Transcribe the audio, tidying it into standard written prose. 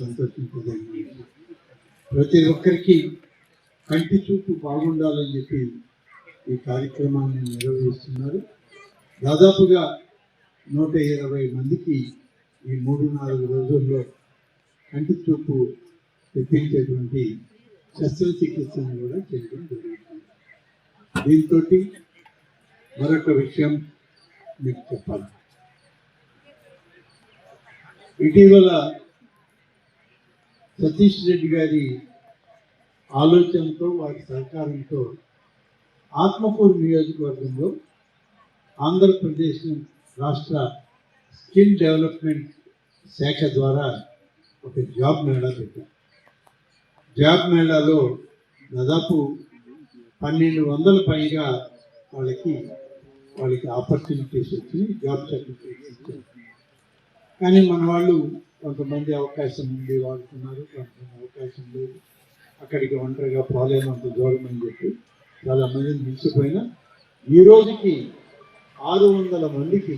సంతోషించదగింది. ప్రతి ఒక్కరికి కంటి చూపు బాగుండాలని చెప్పి ఈ కార్యక్రమాన్ని నిర్వహిస్తున్నారు. దాదాపుగా 120 మందికి ఈ 3-4 రోజుల్లో కంటి చూపు తెప్పించేటువంటి శస్త్రచికిత్సను కూడా చేయడం జరుగుతుంది. దీంతో మరొక విషయం మీకు చెప్పాలి. ఇటీవల సతీష్ రెడ్డి గారి ఆలోచనతో వారి సహకారంతో ఆత్మకూరు నియోజకవర్గంలో ఆంధ్రప్రదేశ్ రాష్ట్ర స్కిల్ డెవలప్మెంట్ శాఖ ద్వారా ఒక జాబ్ మేళా పెట్టాం. జాబ్ మేళాలో దాదాపు 1200 పైగా వాళ్ళకి ఆపర్చునిటీస్ వచ్చి జాబ్ సర్టిఫికేట్స్ ఇచ్చారు. కానీ మన వాళ్ళు కొంతమంది అవకాశం ఉంది వాడుతున్నారు, కొంతమంది అవకాశం లేదు, అక్కడికి ఒంటరిగా పోలేనంత దూరం అని చెప్పి చాలా మందిని మించిపోయినా ఈ రోజుకి 600 మందికి